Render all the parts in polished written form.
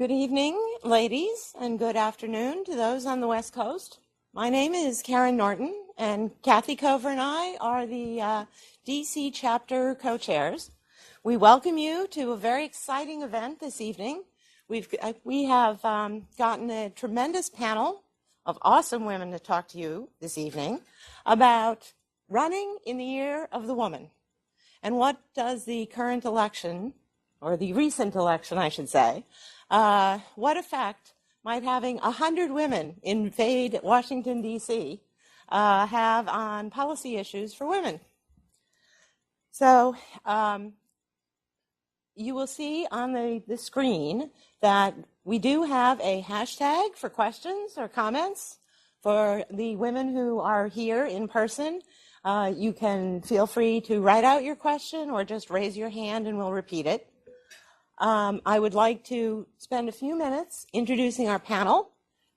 Good evening, ladies, and good afternoon to those on the West Coast. My name is Karen Norton, and Kathy Cover and I are the DC chapter co-chairs. We welcome you to a very exciting event this evening. We have gotten a tremendous panel of awesome women to talk to you this evening about running in the year of the woman. And what does the current election, or the recent election, I should say, what effect might having 100 women invade Washington, D.C. Have on policy issues for women? So you will see on the screen that we do have a hashtag for questions or comments for the women who are here in person. You can feel free to write out your question or just raise your hand and we'll repeat it. I would like to spend a few minutes introducing our panel,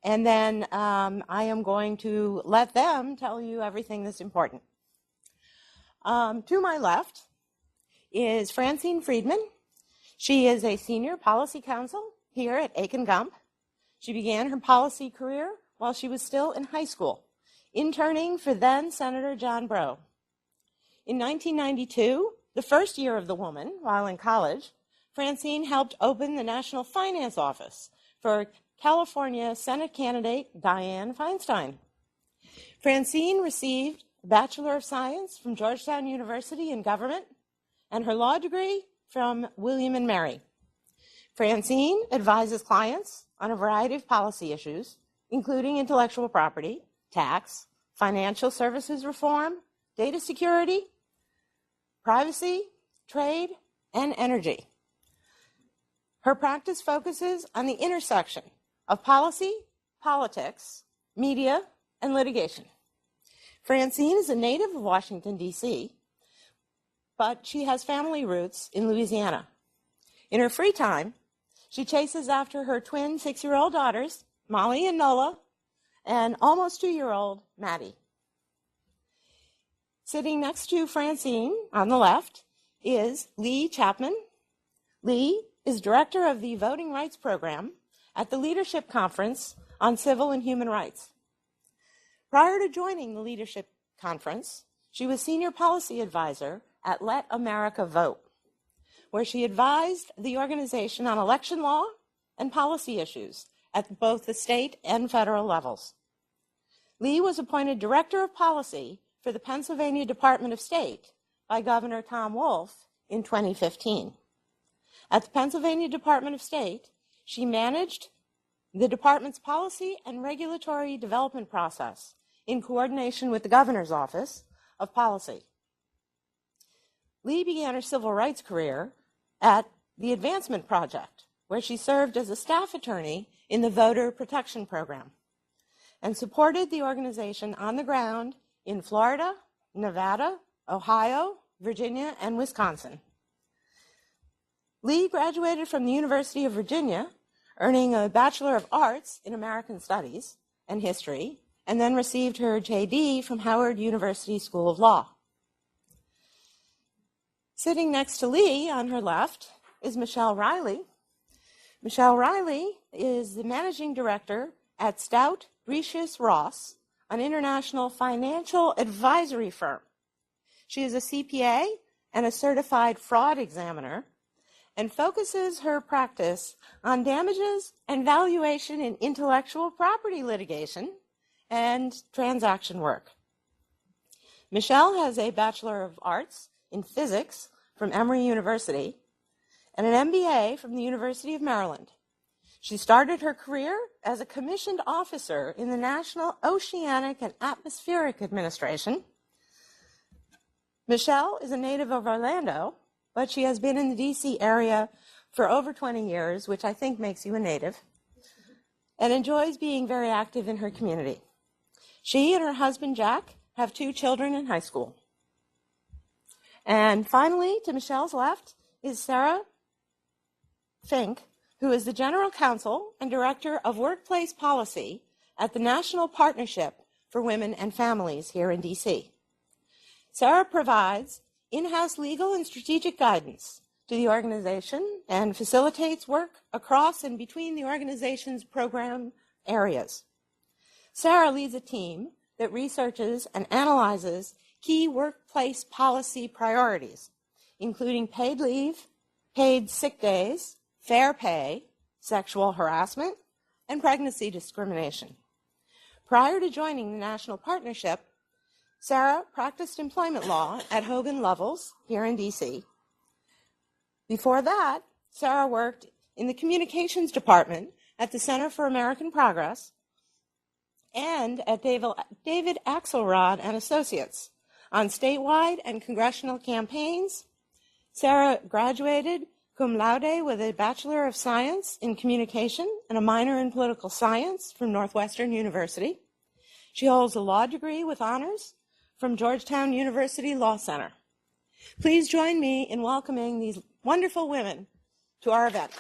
and then I am going to let them tell you everything that's important. To my left is Francine Friedman. She is a senior policy counsel here at Akin Gump. She began her policy career while she was still in high school, interning for then Senator John Breaux. In 1992, the first year of the woman, while in college, Francine helped open the National Finance Office for California Senate candidate Dianne Feinstein. Francine received a Bachelor of Science from Georgetown University in Government and her law degree from William & Mary. Francine advises clients on a variety of policy issues, including intellectual property, tax, financial services reform, data security, privacy, trade, and energy. Her practice focuses on the intersection of policy, politics, media, and litigation. Francine is a native of Washington, D.C., but she has family roots in Louisiana. In her free time, she chases after her twin 6-year-old daughters, Molly and Nola, and almost 2-year-old Maddie. Sitting next to Francine on the left is Lee Chapman. Lee is director of the Voting Rights Program at the Leadership Conference on Civil and Human Rights. Prior to joining the Leadership Conference, she was senior policy advisor at Let America Vote, where she advised the organization on election law and policy issues at both the state and federal levels. Lee was appointed director of policy for the Pennsylvania Department of State by Governor Tom Wolf in 2015. At the Pennsylvania Department of State, she managed the department's policy and regulatory development process in coordination with the Governor's Office of Policy. Lee began her civil rights career at the Advancement Project, where she served as a staff attorney in the Voter Protection Program and supported the organization on the ground in Florida, Nevada, Ohio, Virginia, and Wisconsin. Lee graduated from the University of Virginia, earning a Bachelor of Arts in American Studies and History, and then received her JD from Howard University School of Law. Sitting next to Lee on her left is Michelle Riley. Michelle Riley is the managing director at Stout, Brecious Ross, an international financial advisory firm. She is a CPA and a certified fraud examiner, and focuses her practice on damages and valuation in intellectual property litigation and transaction work. Michelle has a Bachelor of Arts in Physics from Emory University and an MBA from the University of Maryland. She started her career as a commissioned officer in the National Oceanic and Atmospheric Administration. Michelle is a native of Orlando, but she has been in the D.C. area for over 20 years, which I think makes you a native, and enjoys being very active in her community. She and her husband, Jack, have 2 children in high school. And finally, to Michelle's left is Sarah Fink, who is the General Counsel and Director of Workplace Policy at the National Partnership for Women and Families here in D.C. Sarah provides in-house legal and strategic guidance to the organization and facilitates work across and between the organization's program areas. Sarah leads a team that researches and analyzes key workplace policy priorities, including paid leave, paid sick days, fair pay, sexual harassment, and pregnancy discrimination. Prior to joining the National Partnership, Sarah practiced employment law at Hogan Lovells here in DC. Before that, Sarah worked in the communications department at the Center for American Progress and at David Axelrod and Associates on statewide and congressional campaigns. Sarah graduated cum laude with a Bachelor of Science in Communication and a minor in Political Science from Northwestern University. She holds a law degree with honors from Georgetown University Law Center. Please join me in welcoming these wonderful women to our event.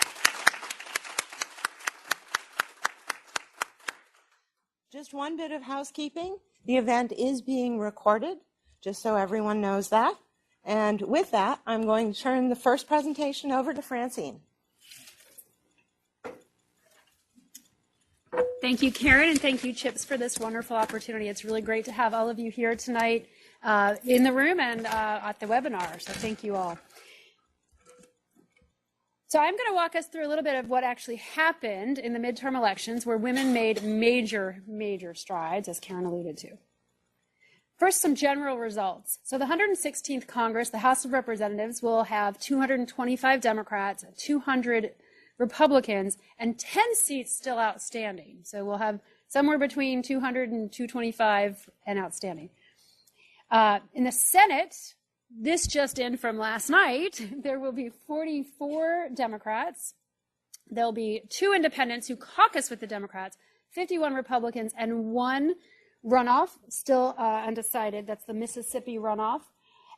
Just one bit of housekeeping. The event is being recorded, just so everyone knows that. And with that, I'm going to turn the first presentation over to Francine. Thank you, Karen, and thank you, Chips, for this wonderful opportunity. It's really great to have all of you here tonight in the room and at the webinar, so thank you all. So I'm going to walk us through a little bit of what actually happened in the midterm elections, where women made major strides, as Karen alluded to. First, some general results. So the 116th Congress, the House of Representatives, will have 225 Democrats, 200 Republicans, and 10 seats still outstanding. So we'll have somewhere between 200 and 225 and outstanding. In the Senate, this just in from last night, there will be 44 Democrats. There'll be 2 independents who caucus with the Democrats, 51 Republicans, and 1 runoff, still undecided. That's the Mississippi runoff.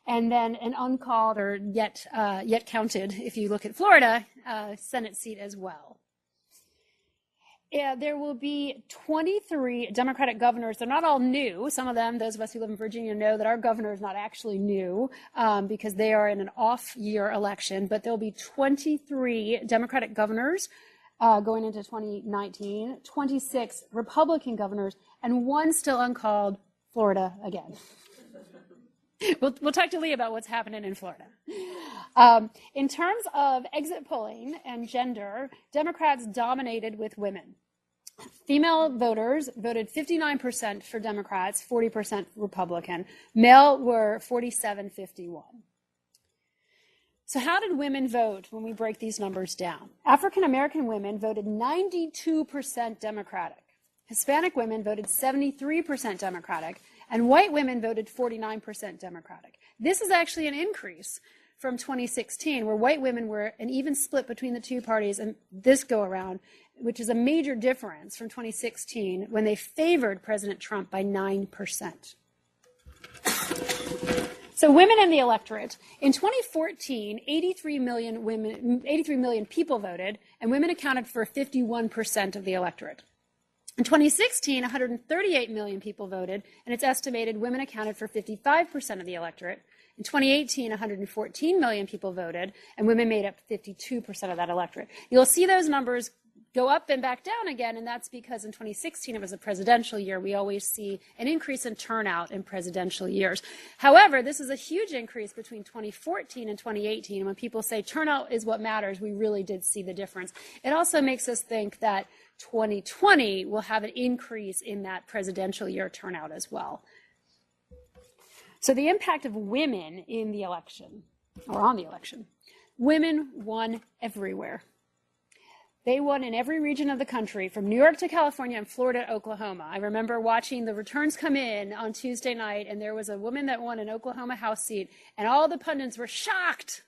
And then an uncalled or yet counted, if you look at Florida, Senate seat as well. Yeah, there will be 23 Democratic governors. They're not all new. Some of them, those of us who live in Virginia, know that our governor is not actually new because they are in an off-year election. But there'll be 23 Democratic governors going into 2019, 26 Republican governors, and 1 still uncalled, Florida again. We'll talk to Lee about what's happening in Florida. In terms of exit polling and gender, Democrats dominated with women. Female voters voted 59% for Democrats, 40% Republican. Male were 47-51. So how did women vote when we break these numbers down? African American women voted 92% Democratic. Hispanic women voted 73% Democratic, and white women voted 49% Democratic. This is actually an increase from 2016, where white women were an even split between the 2 parties, and this go around, which is a major difference from 2016, when they favored President Trump by 9%. So women in the electorate. In 2014, 83 million people voted, and women accounted for 51% of the electorate. In 2016, 138 million people voted, and it's estimated women accounted for 55% of the electorate. In 2018, 114 million people voted, and women made up 52% of that electorate. You'll see those numbers go up and back down again, and that's because in 2016 it was a presidential year. We always see an increase in turnout in presidential years. However, this is a huge increase between 2014 and 2018. When people say turnout is what matters, we really did see the difference. It also makes us think that 2020 will have an increase in that presidential year turnout as well. So the impact of women in the election, or on the election, women won everywhere. They won in every region of the country, from New York to California and Florida to Oklahoma. I remember watching the returns come in on Tuesday night, and there was a woman that won an Oklahoma House seat, and all the pundits were shocked.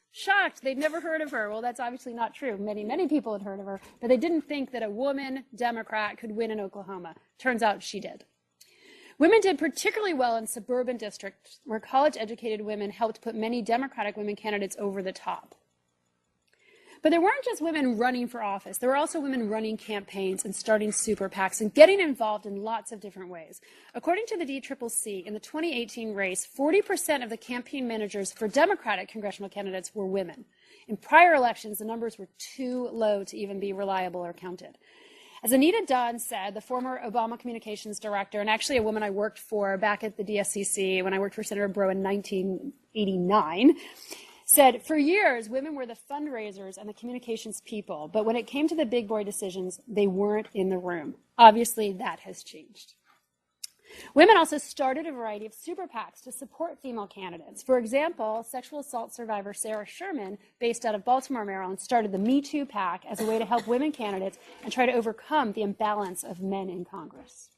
They'd never heard of her. Well, that's obviously not true. Many people had heard of her, but they didn't think that a woman Democrat could win in Oklahoma. Turns out she did. Women did particularly well in suburban districts where college-educated women helped put many Democratic women candidates over the top. But there weren't just women running for office. There were also women running campaigns and starting super PACs and getting involved in lots of different ways. According to the DCCC, in the 2018 race, 40% of the campaign managers for Democratic congressional candidates were women. In prior elections, the numbers were too low to even be reliable or counted. As Anita Dunn said, the former Obama communications director, and actually a woman I worked for back at the DSCC when I worked for Senator Breaux in 1989, said, for years, women were the fundraisers and the communications people, but when it came to the big boy decisions, they weren't in the room. Obviously, that has changed. Women also started a variety of super PACs to support female candidates. For example, sexual assault survivor Sarah Sherman, based out of Baltimore, Maryland, started the Me Too PAC as a way to help women candidates and try to overcome the imbalance of men in Congress.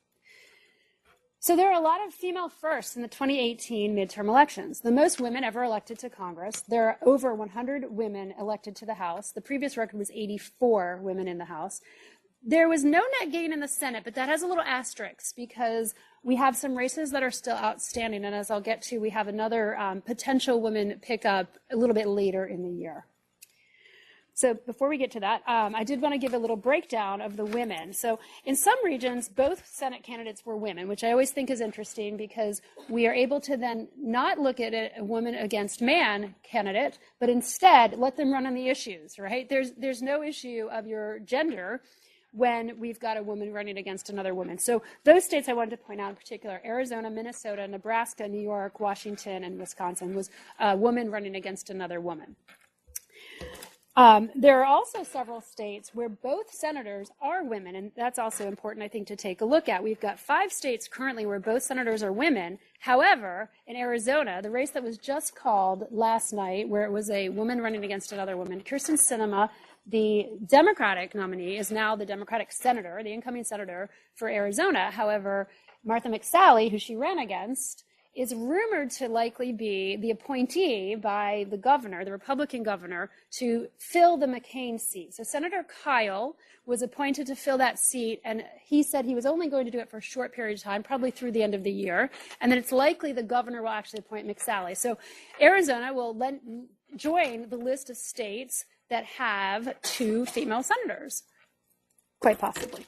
So there are a lot of female firsts in the 2018 midterm elections. The most women ever elected to Congress. There are over 100 women elected to the House. The previous record was 84 women in the House. There was no net gain in the Senate, but that has a little asterisk because we have some races that are still outstanding. And as I'll get to, we have another potential woman pickup a little bit later in the year. So before we get to that, I did want to give a little breakdown of the women. So in some regions, both Senate candidates were women, which I always think is interesting because we are able to then not look at a woman against man candidate, but instead let them run on the issues, right? There's no issue of your gender when we've got a woman running against another woman. So those states I wanted to point out in particular, Arizona, Minnesota, Nebraska, New York, Washington, and Wisconsin, was a woman running against another woman. There are also several states where both senators are women, and that's also important, I think, to take a look at. We've got 5 states currently where both senators are women. However, in Arizona, the race that was just called last night, where it was a woman running against another woman, Kyrsten Sinema, the Democratic nominee, is now the Democratic senator, the incoming senator for Arizona. However, Martha McSally, who she ran against, is rumored to likely be the appointee by the governor, the Republican governor, to fill the McCain seat. So Senator Kyle was appointed to fill that seat, and he said he was only going to do it for a short period of time, probably through the end of the year, and then it's likely the governor will actually appoint McSally. So Arizona will join the list of states that have 2 female senators, quite possibly.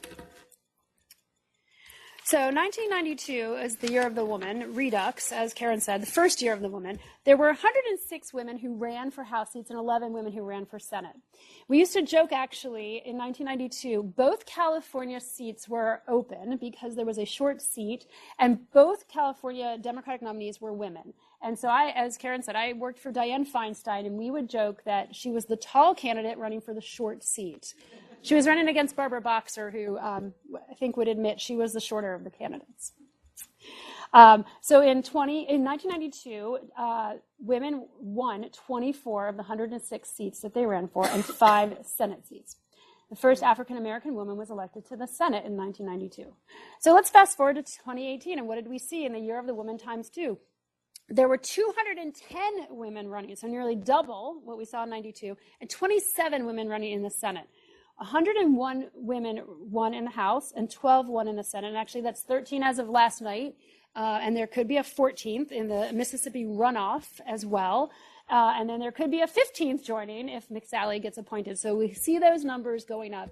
So 1992 is the year of the woman, Redux, as Karen said, the first year of the woman. There were 106 women who ran for House seats and 11 women who ran for Senate. We used to joke, actually, in 1992, both California seats were open because there was a short seat, and both California Democratic nominees were women. And so as Karen said, I worked for Dianne Feinstein, and we would joke that she was the tall candidate running for the short seat. She was running against Barbara Boxer, who I think would admit she was the shorter of the candidates. So in 1992, women won 24 of the 106 seats that they ran for and 5 Senate seats. The first African-American woman was elected to the Senate in 1992. So let's fast forward to 2018, and what did we see in the year of the woman times 2? There were 210 women running, so nearly double what we saw in 92, and 27 women running in the Senate. 101 women won in the House and 12 won in the Senate. And actually, that's 13 as of last night. And there could be a 14th in the Mississippi runoff as well. And then there could be a 15th joining if McSally gets appointed. So we see those numbers going up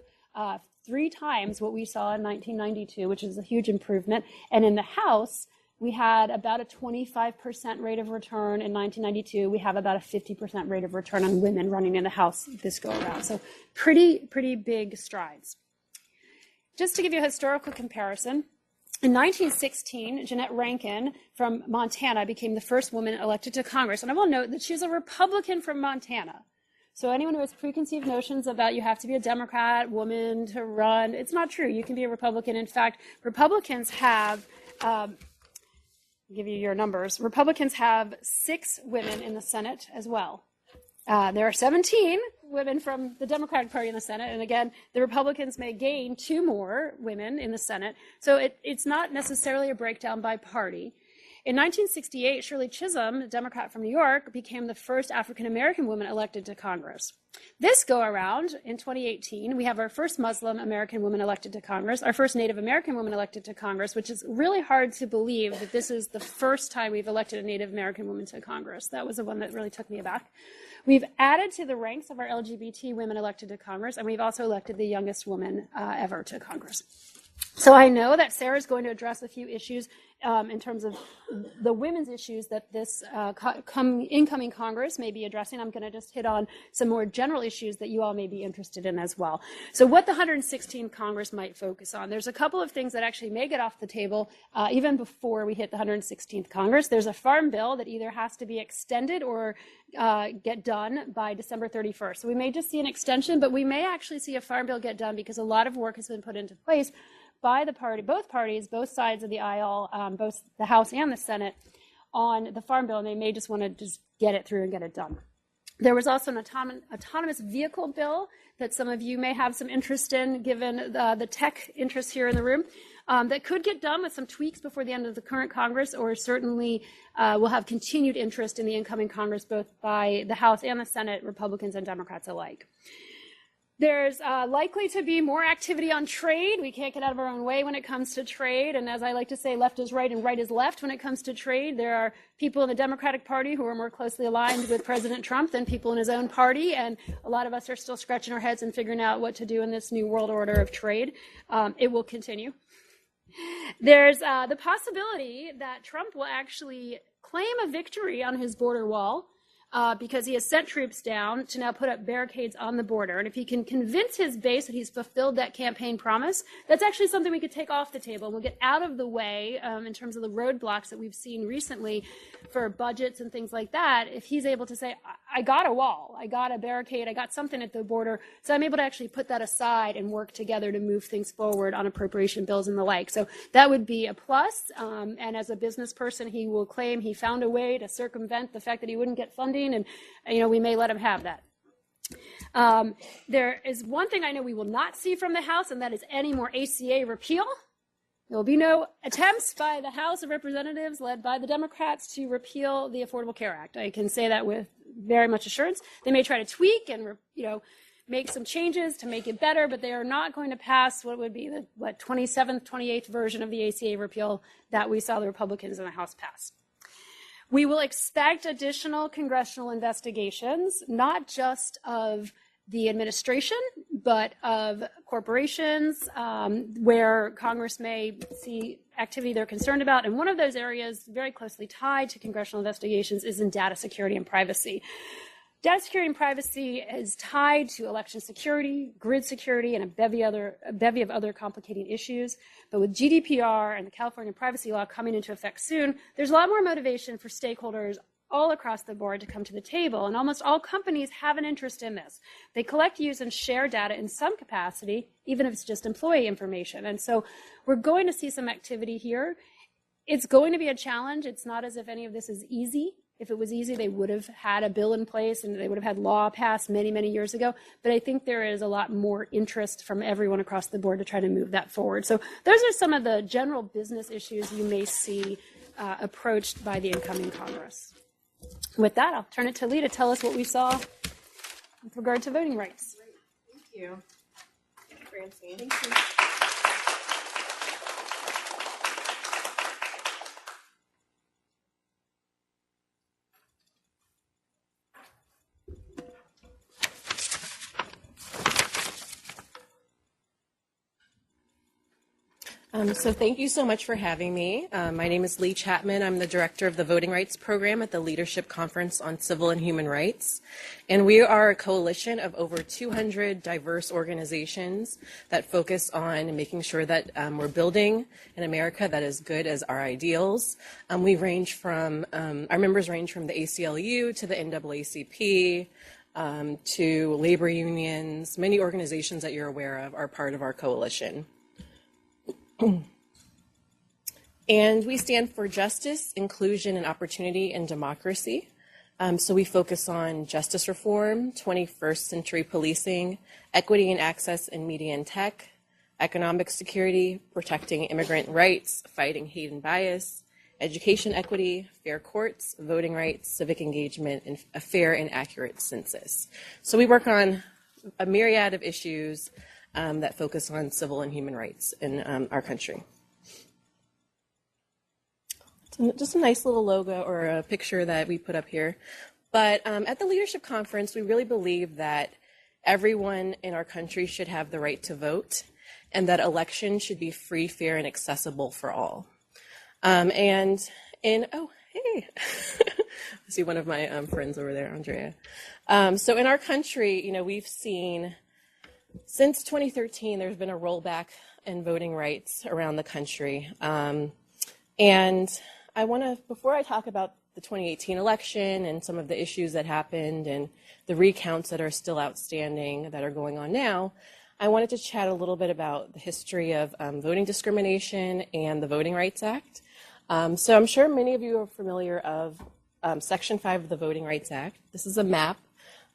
3 times what we saw in 1992, which is a huge improvement. And in the House, we had about a 25% rate of return in 1992. We have about a 50% rate of return on women running in the House this go around. So pretty big strides. Just to give you a historical comparison, in 1916, Jeanette Rankin from Montana became the first woman elected to Congress. And I will note that she's a Republican from Montana. So anyone who has preconceived notions about you have to be a Democrat, woman to run, it's not true. You can be a Republican. In fact, Republicans have... give you your numbers. Republicans have 6 women in the Senate as well. There are 17 women from the Democratic Party in the Senate. And again, the Republicans may gain 2 more women in the Senate. So it's not necessarily a breakdown by party. In 1968, Shirley Chisholm, a Democrat from New York, became the first African-American woman elected to Congress. This go around in 2018, we have our first Muslim American woman elected to Congress, our first Native American woman elected to Congress, which is really hard to believe that this is the first time we've elected a Native American woman to Congress. That was the one that really took me aback. We've added to the ranks of our LGBT women elected to Congress, and we've also elected the youngest woman ever to Congress. So I know that Sarah's going to address a few issues in terms of the women's issues that this incoming Congress may be addressing. I'm going to just hit on some more general issues that you all may be interested in as well. So what the 116th Congress might focus on. There's a couple of things that actually may get off the table even before we hit the 116th Congress. There's a farm bill that either has to be extended or get done by December 31st. So we may just see an extension, but we may actually see a farm bill get done because a lot of work has been put into place by the party, both parties, both sides of the aisle, both the House and the Senate, on the farm bill, and they may just want to just get it through and get it done. There was also an autonomous vehicle bill that some of you may have some interest in, given the tech interest here in the room, that could get done with some tweaks before the end of the current Congress, or certainly will have continued interest in the incoming Congress, both by the House and the Senate, Republicans and Democrats alike. There's likely to be more activity on trade. We can't get out of our own way when it comes to trade. And as I like to say, left is right and right is left when it comes to trade. There are people in the Democratic Party who are more closely aligned with President Trump than people in his own party. And a lot of us are still scratching our heads and figuring out what to do in this new world order of trade. It will continue. There's the possibility that Trump will actually claim a victory on his border wall. Because he has sent troops down to now put up barricades on the border. And if he can convince his base that he's fulfilled that campaign promise, that's actually something we could take off the table. We'll get out of the way in terms of the roadblocks that we've seen recently for budgets and things like that. If he's able to say, I got a wall, I got a barricade, I got something at the border, so I'm able to actually put that aside and work together to move things forward on appropriation bills and the like. So that would be a plus. And as a business person, he will claim he found a way to circumvent the fact that he wouldn't get funding. And, we may let him have that. There is one thing I know we will not see from the House, and that is any more ACA repeal. There will be no attempts by the House of Representatives, led by the Democrats, to repeal the Affordable Care Act. I can say that with very much assurance. They may try to tweak and, make some changes to make it better, but they are not going to pass what would be the 27th, 28th version of the ACA repeal that we saw the Republicans in the House pass. We will expect additional congressional investigations, not just of the administration, but of corporations where Congress may see activity they're concerned about. And one of those areas very closely tied to congressional investigations is in data security and privacy. Data security and privacy is tied to election security, grid security, and a bevy of other complicating issues. But with GDPR and the California privacy law coming into effect soon, there's a lot more motivation for stakeholders all across the board to come to the table. And almost all companies have an interest in this. They collect, use, and share data in some capacity, even if it's just employee information. And so we're going to see some activity here. It's going to be a challenge. It's not as if any of this is easy. If it was easy, they would have had a bill in place and they would have had law passed many, many years ago. But I think there is a lot more interest from everyone across the board to try to move that forward. So those are some of the general business issues you may see approached by the incoming Congress. With that, I'll turn it to Lee to tell us what we saw with regard to voting rights. Great. Thank you, Francine. Thank you. So thank you so much for having me. My name is Lee Chapman. I'm the director of the Voting Rights Program at the Leadership Conference on Civil and Human Rights. And we are a coalition of over 200 diverse organizations that focus on making sure that we're building an America that is good as our ideals. Our members range from the ACLU to the NAACP, to labor unions. Many organizations that you're aware of are part of our coalition. And we stand for justice, inclusion, and opportunity in democracy. So we focus on justice reform, 21st century policing, equity and access in media and tech, economic security, protecting immigrant rights, fighting hate and bias, education equity, fair courts, voting rights, civic engagement, and a fair and accurate census. So we work on a myriad of issues that focus on civil and human rights in our country. So just a nice little logo or a picture that we put up here. But at the Leadership Conference, we really believe that everyone in our country should have the right to vote, and that elections should be free, fair, and accessible for all. Oh, hey, I see one of my friends over there, Andrea. So in our country, we've seen, since 2013, there's been a rollback in voting rights around the country. And I want to, before I talk about the 2018 election and some of the issues that happened and the recounts that are still outstanding that are going on now, I wanted to chat a little bit about the history of voting discrimination and the Voting Rights Act. So I'm sure many of you are familiar of Section 5 of the Voting Rights Act. This is a map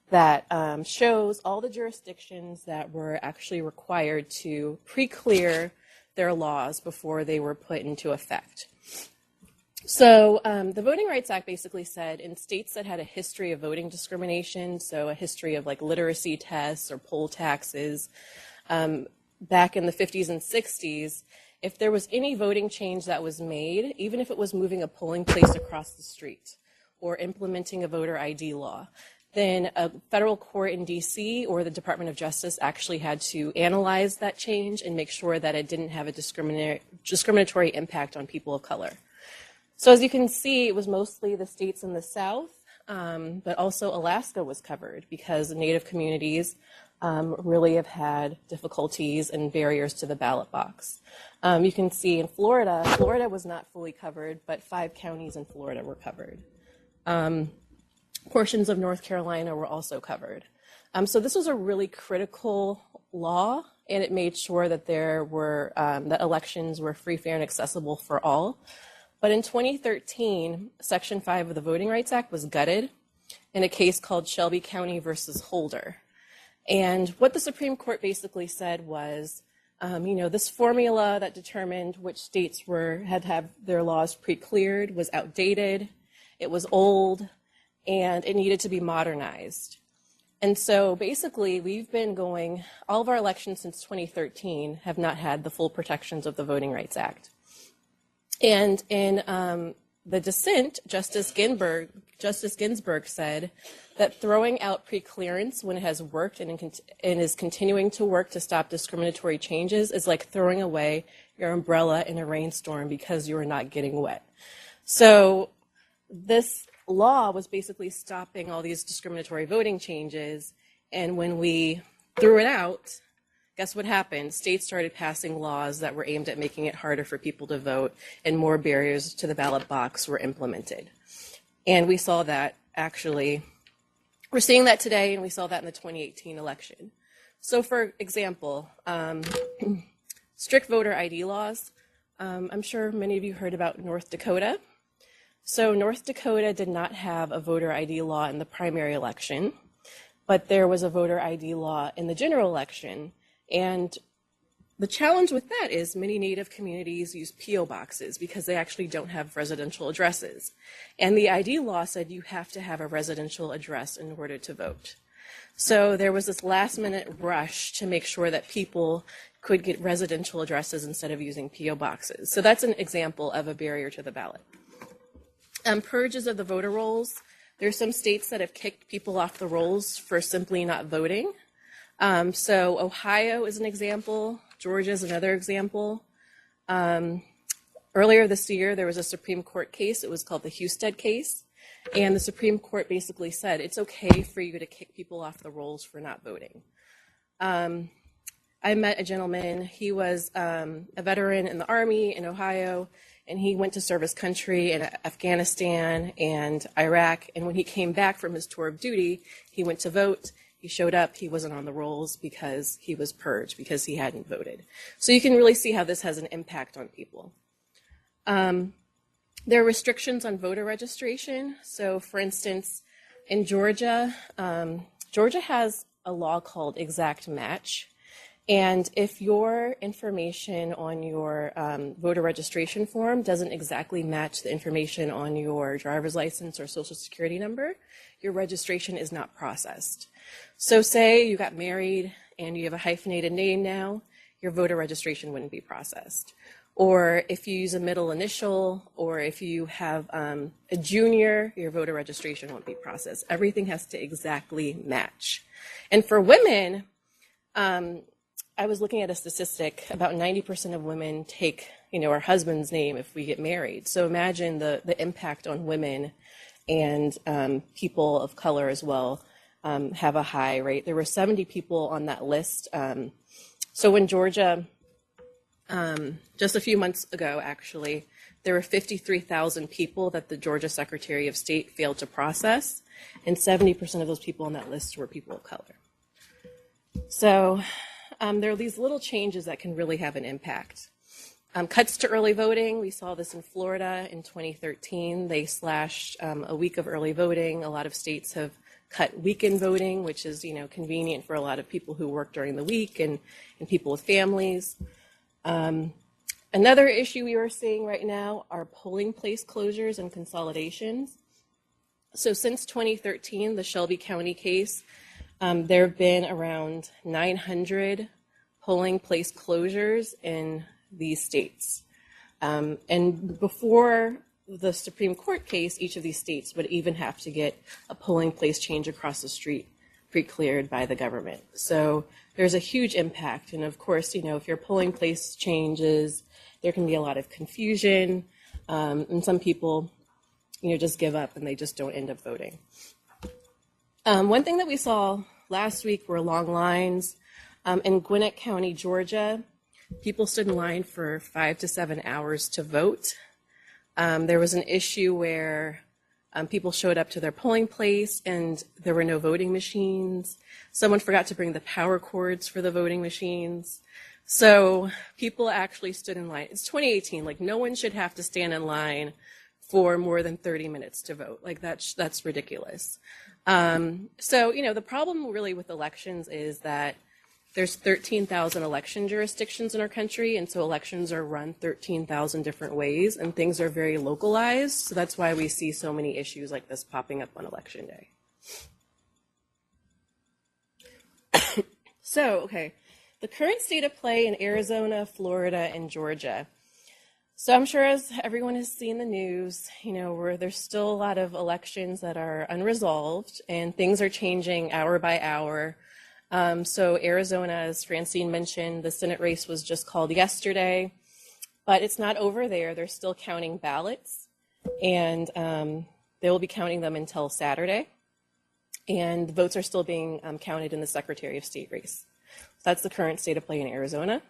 that shows all the jurisdictions that were actually required to pre-clear their laws before they were put into effect. So the Voting Rights Act basically said in states that had a history of voting discrimination, so a history of like literacy tests or poll taxes, back in the 50s and 60s, if there was any voting change that was made, even if it was moving a polling place across the street or implementing a voter ID law, then a federal court in DC or the Department of Justice actually had to analyze that change and make sure that it didn't have a discriminatory impact on people of color. So as you can see, it was mostly the states in the South, but also Alaska was covered because Native communities really have had difficulties and barriers to the ballot box. You can see in Florida, Florida was not fully covered, but 5 counties in Florida were covered. Portions of North Carolina were also covered. So this was a really critical law, and it made sure that there were that elections were free, fair, and accessible for all. But in 2013, Section 5 of the Voting Rights Act was gutted in a case called Shelby County versus Holder. And what the Supreme Court basically said was, this formula that determined which states had to have their laws pre-cleared was outdated, it was old, and it needed to be modernized. And so basically, we've been going, all of our elections since 2013 have not had the full protections of the Voting Rights Act. And in the dissent, Justice Ginsburg said that throwing out pre-clearance when it has worked and is continuing to work to stop discriminatory changes is like throwing away your umbrella in a rainstorm because you are not getting wet. So this law was basically stopping all these discriminatory voting changes, and when we threw it out, guess what happened? States started passing laws that were aimed at making it harder for people to vote, and more barriers to the ballot box were implemented. And we saw that actually, we're seeing that today, and we saw that in the 2018 election. So for example, strict voter ID laws. I'm sure many of you heard about North Dakota. So North Dakota did not have a voter ID law in the primary election, but there was a voter ID law in the general election. And the challenge with that is many Native communities use P.O. boxes because they actually don't have residential addresses. And the ID law said you have to have a residential address in order to vote. So there was this last-minute rush to make sure that people could get residential addresses instead of using P.O. boxes. So that's an example of a barrier to the ballot. Purges of the voter rolls. There's some states that have kicked people off the rolls for simply not voting. So Ohio is an example. Georgia is another example. Earlier this year, there was a Supreme Court case. It was called the Husted case. And the Supreme Court basically said it's okay for you to kick people off the rolls for not voting. I met a gentleman. He was a veteran in the Army in Ohio, and he went to serve his country in Afghanistan and Iraq. And when he came back from his tour of duty, he went to vote. He showed up, he wasn't on the rolls because he was purged, because he hadn't voted. So you can really see how this has an impact on people. There are restrictions on voter registration. So for instance, in Georgia, Georgia has a law called exact match. And if your information on your voter registration form doesn't exactly match the information on your driver's license or social security number, your registration is not processed. So say you got married and you have a hyphenated name now, your voter registration wouldn't be processed. Or if you use a middle initial, or if you have a junior, your voter registration won't be processed. Everything has to exactly match. And for women, I was looking at a statistic, about 90% of women take, our husband's name if we get married. So imagine the impact on women and people of color as well have a high rate. There were 70 people on that list. So in Georgia, just a few months ago, actually, there were 53,000 people that the Georgia Secretary of State failed to process, and 70% of those people on that list were people of color. So there are these little changes that can really have an impact. Cuts to early voting, we saw this in Florida in 2013. They slashed a week of early voting. A lot of states have cut weekend voting, which is convenient for a lot of people who work during the week and people with families. Another issue we are seeing right now are polling place closures and consolidations. So since 2013, the Shelby County case, there have been around 900 polling place closures in these states. And before the Supreme Court case, each of these states would even have to get a polling place change across the street pre-cleared by the government. So there's a huge impact. And of course, if your polling place changes, there can be a lot of confusion. And some people, just give up and they just don't end up voting. One thing that we saw last week were long lines. In Gwinnett County, Georgia, people stood in line for 5 to 7 hours to vote. There was an issue where people showed up to their polling place and there were no voting machines. Someone forgot to bring the power cords for the voting machines. So people actually stood in line. It's 2018, no one should have to stand in line for more than 30 minutes to vote. That's ridiculous. So, the problem really with elections is that there's 13,000 election jurisdictions in our country, and so elections are run 13,000 different ways, and things are very localized. So that's why we see so many issues like this popping up on Election Day. The current state of play in Arizona, Florida, and Georgia. So I'm sure as everyone has seen the news, where there's still a lot of elections that are unresolved, and things are changing hour by hour. So Arizona, as Francine mentioned, the Senate race was just called yesterday, but it's not over there. They're still counting ballots, and they will be counting them until Saturday. And votes are still being counted in the Secretary of State race. So that's the current state of play in Arizona.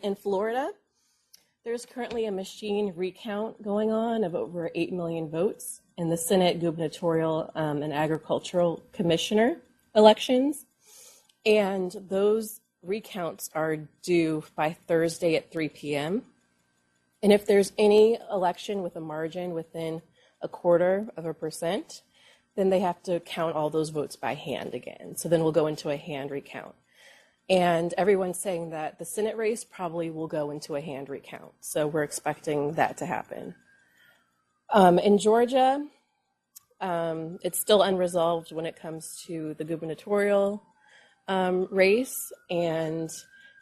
In Florida, there's currently a machine recount going on of over 8 million votes in the Senate gubernatorial and agricultural commissioner elections, and those recounts are due by Thursday at 3 p.m. And if there's any election with a margin within 0.25%, then they have to count all those votes by hand again. So then we'll go into a hand recount. And everyone's saying that the Senate race probably will go into a hand recount. So we're expecting that to happen. In Georgia, it's still unresolved when it comes to the gubernatorial race, and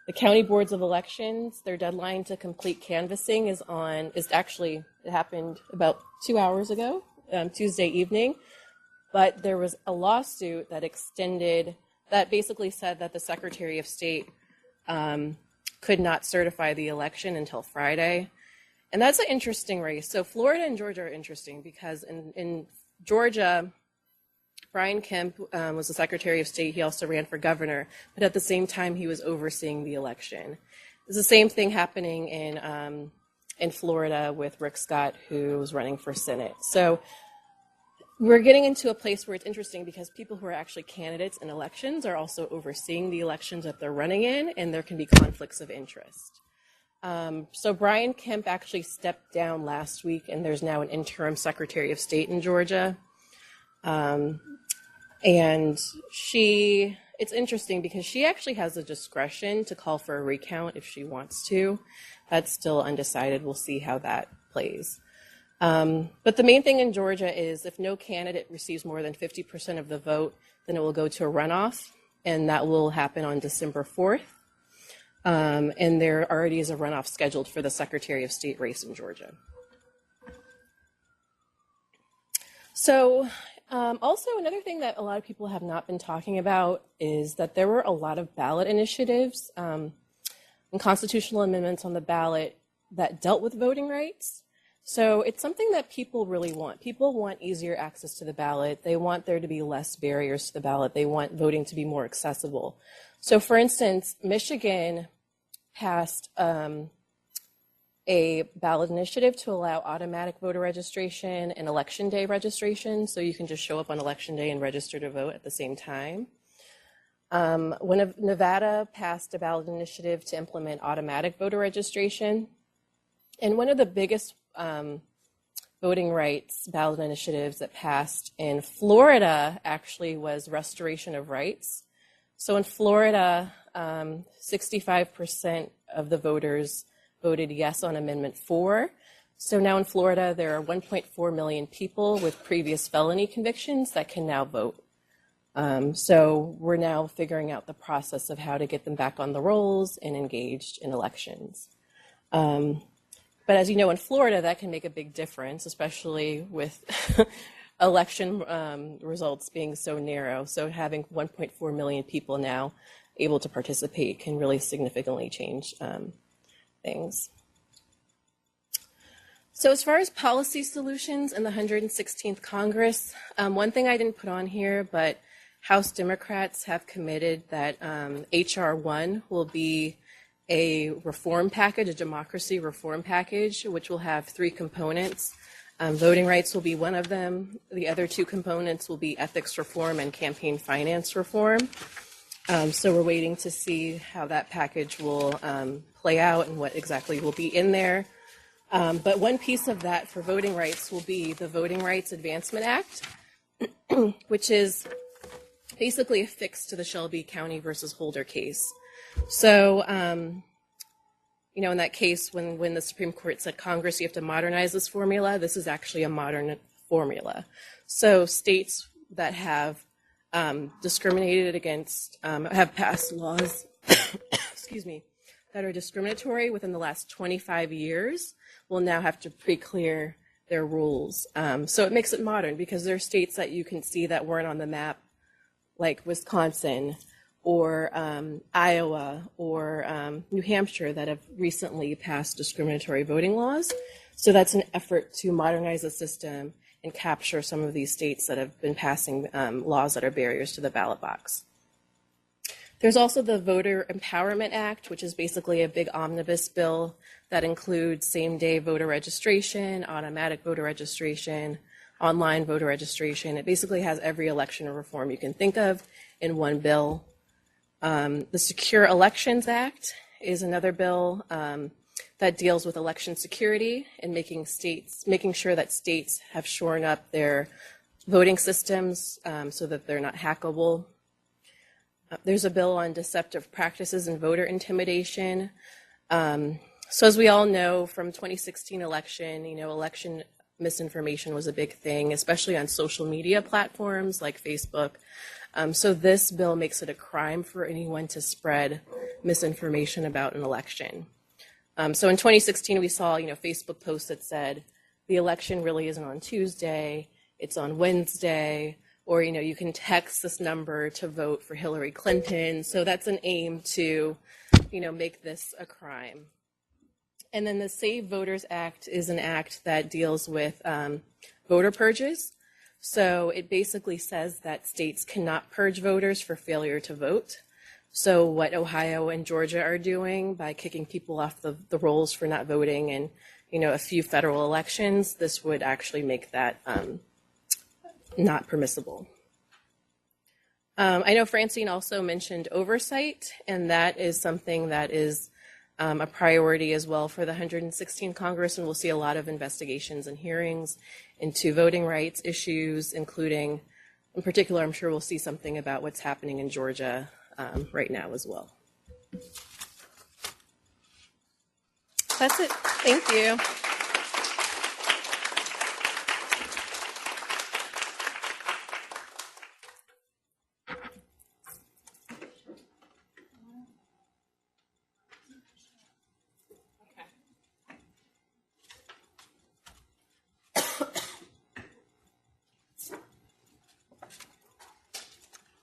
the county boards of elections, their deadline to complete canvassing it happened about 2 hours ago, Tuesday evening, but there was a lawsuit that basically said that the Secretary of State could not certify the election until Friday. And that's an interesting race. So Florida and Georgia are interesting because in Georgia, Brian Kemp was the Secretary of State. He also ran for governor, but at the same time, he was overseeing the election. It's the same thing happening in Florida with Rick Scott, who was running for Senate. So we're getting into a place where it's interesting because people who are actually candidates in elections are also overseeing the elections that they're running in, and there can be conflicts of interest. So Brian Kemp actually stepped down last week, and there's now an interim Secretary of State in Georgia. And she it's interesting because she actually has the discretion to call for a recount if she wants to. That's still undecided. We'll see how that plays. But the main thing in Georgia is if no candidate receives more than 50% of the vote, then it will go to a runoff, and that will happen on December 4th. And there already is a runoff scheduled for the Secretary of State race in Georgia. So also another thing that a lot of people have not been talking about is that there were a lot of ballot initiatives and constitutional amendments on the ballot that dealt with voting rights. So it's something that people really want. People want easier access to the ballot. They want there to be less barriers to the ballot. They want voting to be more accessible. So for instance, Michigan passed a ballot initiative to allow automatic voter registration and election day registration. So you can just show up on election day and register to vote at the same time. When Nevada passed a ballot initiative to implement automatic voter registration. And one of the biggest voting rights ballot initiatives that passed in Florida actually was restoration of rights. So in Florida, 65% of the voters voted yes on Amendment 4. So now in Florida, there are 1.4 million people with previous felony convictions that can now vote. So we're now figuring out the process of how to get them back on the rolls and engaged in elections. But as you know, in Florida, that can make a big difference, especially with election results being so narrow. So having 1.4 million people now able to participate can really significantly change things. So as far as policy solutions in the 116th Congress, one thing I didn't put on here, but House Democrats have committed that H.R. 1 will be a reform package, a democracy reform package, which will have 3 components. Voting rights will be one of them. The other 2 components will be ethics reform and campaign finance reform. So we're waiting to see how that package will play out and what exactly will be in there. But one piece of that for voting rights will be the Voting Rights Advancement Act, which is basically a fix to the Shelby County versus Holder case. So, you know, in that case, when the Supreme Court said, Congress, you have to modernize this formula, this is actually a modern formula. So states that have discriminated against, have passed laws, excuse me, that are discriminatory within the last 25 years will now have to pre-clear their rules. So it makes it modern because there are states that you can see that weren't on the map, like Wisconsin, or Iowa, or New Hampshire that have recently passed discriminatory voting laws. So that's an effort to modernize the system and capture some of these states that have been passing laws that are barriers to the ballot box. There's also the Voter Empowerment Act, which is basically a big omnibus bill that includes same-day voter registration, automatic voter registration, online voter registration. It basically has every election reform you can think of in one bill. The Secure Elections Act is another bill that deals with election security and making sure that states have shored up their voting systems so that they're not hackable. There's a bill on deceptive practices and voter intimidation. So as we all know from 2016 election, you know, election misinformation was a big thing, especially on social media platforms like Facebook. So this bill makes it a crime for anyone to spread misinformation about an election. So in 2016, we saw, you know, Facebook posts that said, the election really isn't on Tuesday, it's on Wednesday, or, you know, you can text this number to vote for Hillary Clinton. So that's an aim to, you know, make this a crime. And then the Save Voters Act is an act that deals with voter purges. So it basically says that states cannot purge voters for failure to vote. So what Ohio and Georgia are doing by kicking people off the rolls for not voting in, you know, a few federal elections, this would actually make that not permissible. I know Francine also mentioned oversight, and that is something that is a priority as well for the 116th Congress, and we'll see a lot of investigations and hearings into voting rights issues, including, in particular, I'm sure we'll see something about what's happening in Georgia right now as well. That's it. Thank you.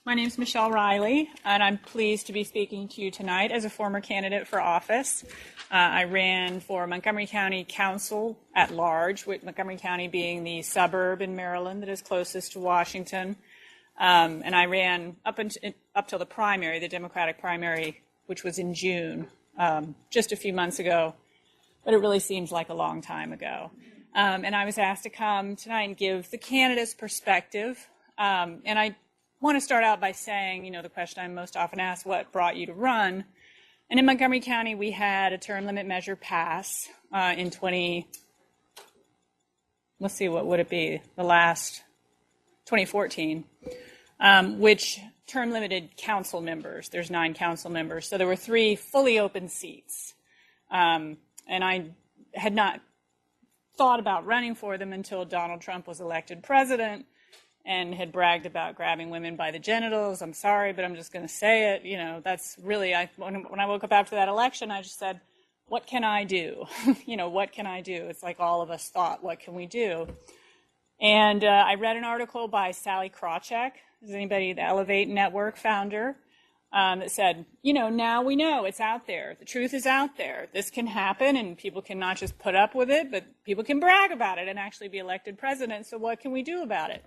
My name is Michelle Riley, and I'm pleased to be speaking to you tonight as a former candidate for office. I ran for Montgomery County Council at large, with Montgomery County being the suburb in Maryland that is closest to Washington. And I ran up till the primary, the Democratic primary, which was in June, just a few months ago, but it really seems like a long time ago. And I was asked to come tonight and give the candidate's perspective. And I want to start out by saying, the question I'm most often asked, what brought you to run? And in Montgomery County, we had a term limit measure pass in 2014, which term limited council members. There's 9 council members. So there were 3 fully open seats. And I had not thought about running for them until Donald Trump was elected president and had bragged about grabbing women by the genitals. I'm sorry, but I'm just going to say it. That's really, when I woke up after that election, I just said, what can I do? What can I do? It's like all of us thought, what can we do? And I read an article by Sally Krawcheck, is anybody, the Elevate Network founder, that said, now we know it's out there. The truth is out there. This can happen, and people can not just put up with it, but people can brag about it and actually be elected president. So what can we do about it?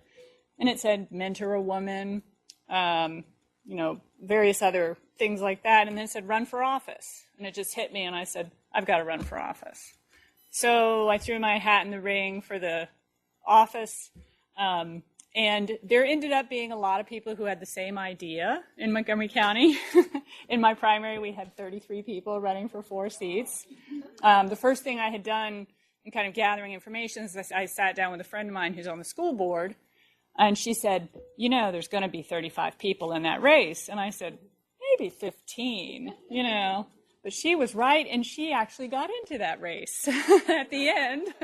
And it said, mentor a woman, various other things like that. And then it said, run for office. And it just hit me, and I said, I've got to run for office. So I threw my hat in the ring for the office. And there ended up being a lot of people who had the same idea in Montgomery County. In my primary, we had 33 people running for 4 seats. The first thing I had done in kind of gathering information is I sat down with a friend of mine who's on the school board. And she said, there's going to be 35 people in that race. And I said, maybe 15, But she was right, and she actually got into that race at the end.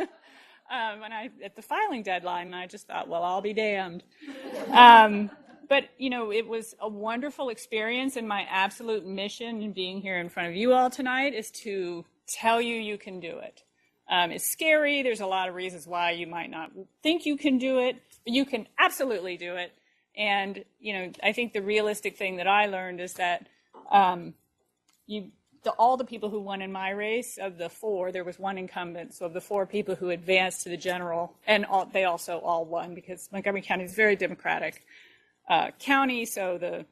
At the filing deadline, and I just thought, well, I'll be damned. But, it was a wonderful experience, and my absolute mission in being here in front of you all tonight is to tell you you can do it. It's scary. There's a lot of reasons why you might not think you can do it, but you can absolutely do it. And, I think the realistic thing that I learned is that all the people who won in my race, of the 4, there was 1 incumbent. So of the 4 people who advanced to the general, and they also all won, because Montgomery County is a very Democratic county, so the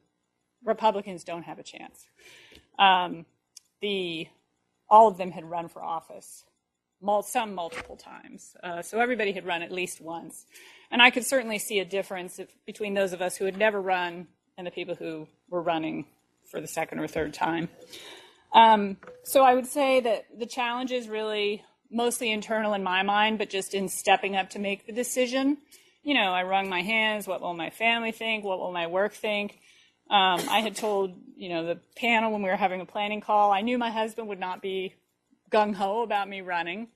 Republicans don't have a chance. All of them had run for office. Some multiple times. So everybody had run at least once. And I could certainly see a difference between those of us who had never run and the people who were running for the 2nd or 3rd time. So I would say that the challenge is really mostly internal in my mind, but just in stepping up to make the decision. I wrung my hands. What will my family think? What will my work think? I had told, the panel when we were having a planning call, I knew my husband would not be gung-ho about me running.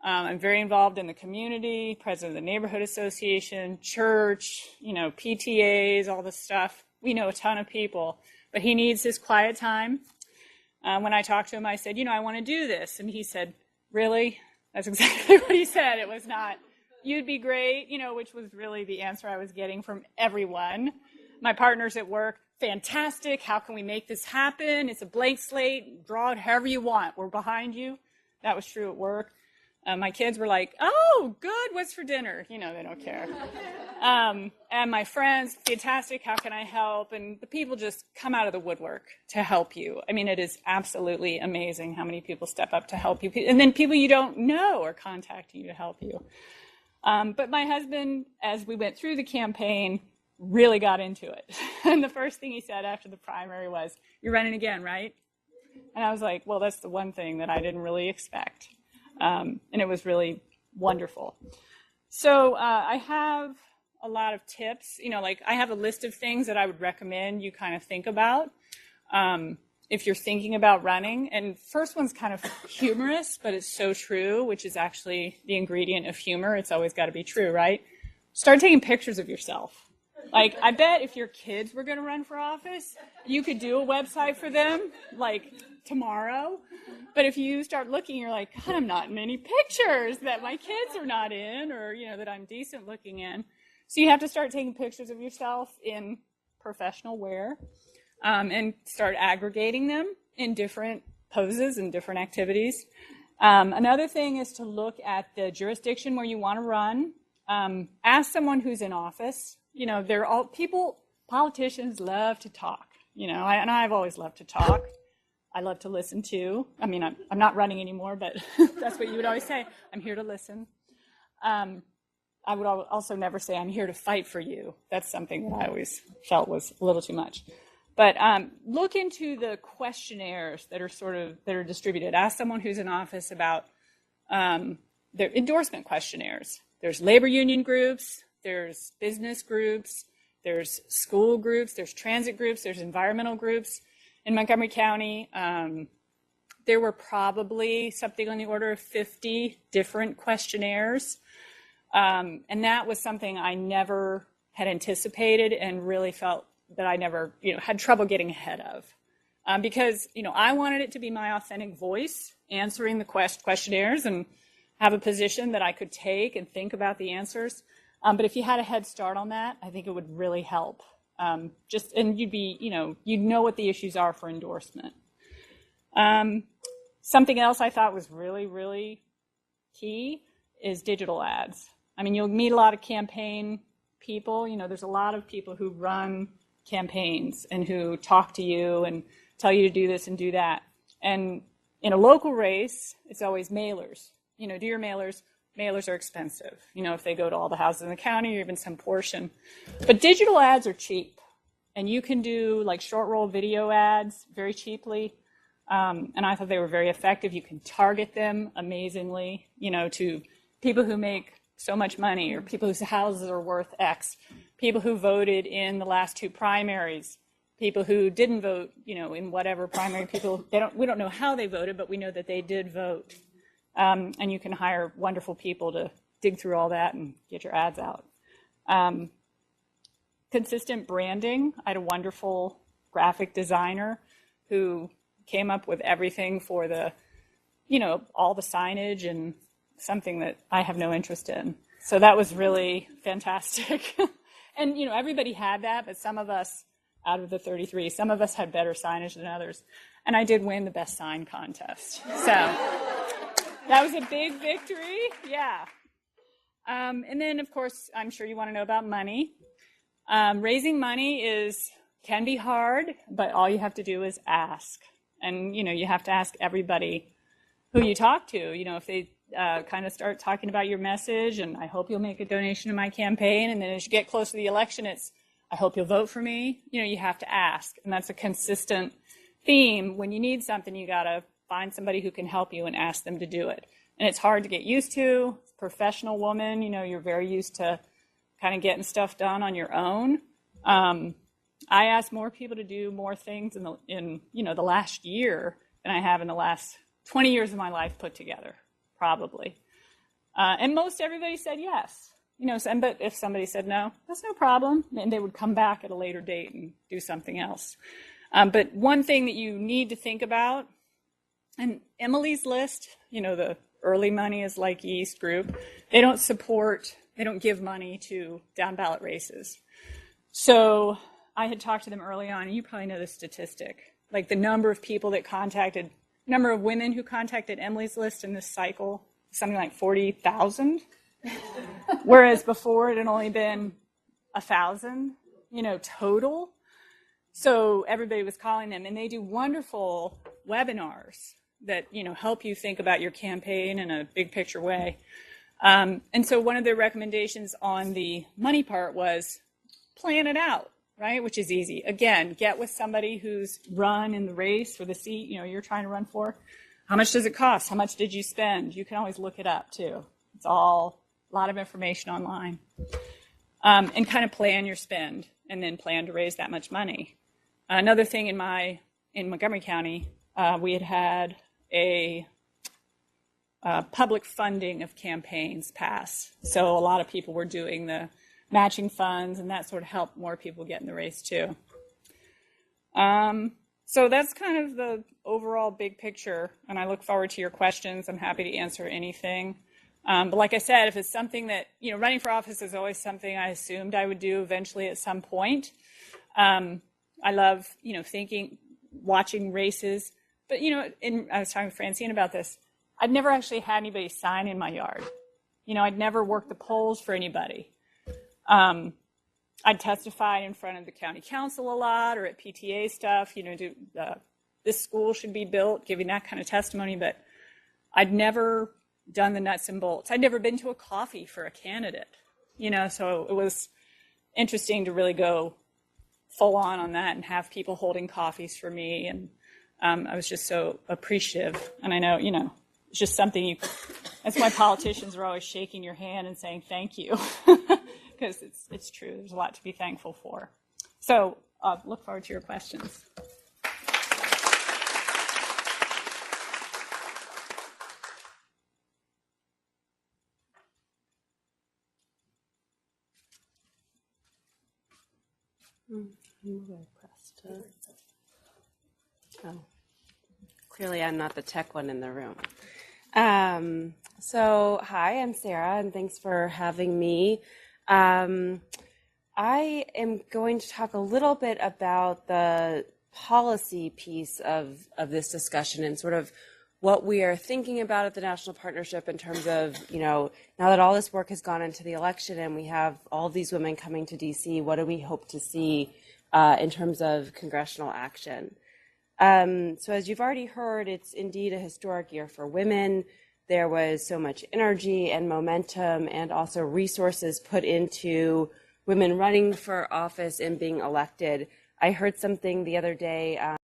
I'm very involved in the community, president of the neighborhood association, church, PTAs, all this stuff. We know a ton of people, but he needs his quiet time. When I talked to him, I said, I want to do this. And he said, really? That's exactly what he said. It was not, you'd be great, which was really the answer I was getting from everyone. My partners at work, fantastic. How can we make this happen? It's a blank slate. Draw it however you want. We're behind you. That was true at work. My kids were like, oh, good. What's for dinner? They don't care. And my friends, fantastic. How can I help? And the people just come out of the woodwork to help you. I mean, it is absolutely amazing how many people step up to help you. And then people you don't know are contacting you to help you. But my husband, as we went through the campaign, really got into it. And the first thing he said after the primary was, you're running again, right? And I was like, well, that's the one thing that I didn't really expect. And it was really wonderful. So I have a lot of tips, I have a list of things that I would recommend you kind of think about. if you're thinking about running. And first one's kind of humorous, but it's so true, which is actually the ingredient of humor. It's always got to be true, right? Start taking pictures of yourself. Like, I bet if your kids were going to run for office, you could do a website for them, like, tomorrow. But if you start looking, you're like, God, I'm not in any pictures that my kids are not in, or, you know, that I'm decent looking in. So you have to start taking pictures of yourself in professional wear, and start aggregating them in different poses and different activities. Another thing is to look at the jurisdiction where you want to run. Ask someone who's in office. You know, they're all people, politicians love to talk, you know, and I've always loved to talk. I love to listen too. I mean, I'm not running anymore, but that's what you would always say. I'm here to listen. I would also never say I'm here to fight for you. That's something that I always felt was a little too much. But look into the questionnaires that are distributed. Ask someone who's in office about their endorsement questionnaires. There's labor union groups, there's business groups, there's school groups, there's transit groups, there's environmental groups. In Montgomery County, there were probably something on the order of 50 different questionnaires. And that was something I never had anticipated and really felt that I never, you know, had trouble getting ahead of. Because, you know, I wanted it to be my authentic voice answering the questionnaires and have a position that I could take and think about the answers. But if you had a head start on that, I think it would really help. And you'd be, you know, you'd know what the issues are for endorsement. Something else I thought was really, really key is digital ads. I mean, you'll meet a lot of campaign people. You know, there's a lot of people who run campaigns and who talk to you and tell you to do this and do that. And in a local race, it's always mailers. You know, do your mailers. Mailers are expensive, you know, if they go to all the houses in the county or even some portion. But digital ads are cheap. And you can do like short roll video ads very cheaply. And I thought they were very effective. You can target them amazingly, you know, to people who make so much money or people whose houses are worth X, people who voted in the last two primaries, people who didn't vote, you know, in whatever primary, we don't know how they voted, but we know that they did vote. And you can hire wonderful people to dig through all that and get your ads out. Consistent branding. I had a wonderful graphic designer who came up with everything for the, you know, all the signage and something that I have no interest in. So that was really fantastic. And, you know, everybody had that, but some of us, out of the 33, some of us had better signage than others. And I did win the best sign contest. So that was a big victory, yeah. And then, of course, I'm sure you want to know about money. Raising money can be hard, but all you have to do is ask. And, you know, you have to ask everybody who you talk to. You know, if they kind of start talking about your message, and I hope you'll make a donation to my campaign, and then as you get close to the election, it's, I hope you'll vote for me. You know, you have to ask. And that's a consistent theme. When you need something, you got to find somebody who can help you and ask them to do it. And it's hard to get used to. Professional woman, you know, you're very used to kind of getting stuff done on your own. I asked more people to do more things in you know, the last year than I have in the last 20 years of my life put together, probably. And most everybody said yes. You know, but if somebody said no, that's no problem. And they would come back at a later date and do something else. But one thing that you need to think about, and Emily's List, you know, the Early Money is Like Yeast group, they don't give money to down ballot races. So I had talked to them early on, and you probably know the statistic, like the number of women who contacted Emily's List in this cycle, something like 40,000. Whereas before it had only been 1,000, you know, total. So everybody was calling them, and they do wonderful webinars that, you know, help you think about your campaign in a big picture way. And so one of their recommendations on the money part was plan it out, right? Which is easy. Again, get with somebody who's run in the race for the seat, you know, you're trying to run for. How much does it cost? How much did you spend? You can always look it up too. It's all a lot of information online. And kind of plan your spend and then plan to raise that much money. Another thing in my in Montgomery County, we had a public funding of campaigns pass. So a lot of people were doing the matching funds, and that sort of helped more people get in the race too. So that's kind of the overall big picture, and I look forward to your questions. I'm happy to answer anything. But like I said, if it's something that, running for office is always something I assumed I would do eventually at some point. I love, watching races. But, I was talking to Francine about this. I'd never actually had anybody sign in my yard. I'd never worked the polls for anybody. I'd testified in front of the county council a lot or at PTA stuff, this school should be built, giving that kind of testimony. But I'd never done the nuts and bolts. I'd never been to a coffee for a candidate, so it was interesting to really go full on that and have people holding coffees for me. And I was just so appreciative. And I know, it's just something that's why politicians are always shaking your hand and saying thank you, because it's true. There's a lot to be thankful for. So look forward to your questions. Clearly I'm not the tech one in the room. So hi, I'm Sarah, and thanks for having me. I am going to talk a little bit about the policy piece of this discussion and sort of what we are thinking about at the National Partnership in terms of, now that all this work has gone into the election and we have all these women coming to DC, what do we hope to see in terms of congressional action? So as you've already heard, it's indeed a historic year for women. There was so much energy and momentum and also resources put into women running for office and being elected. I heard something the other day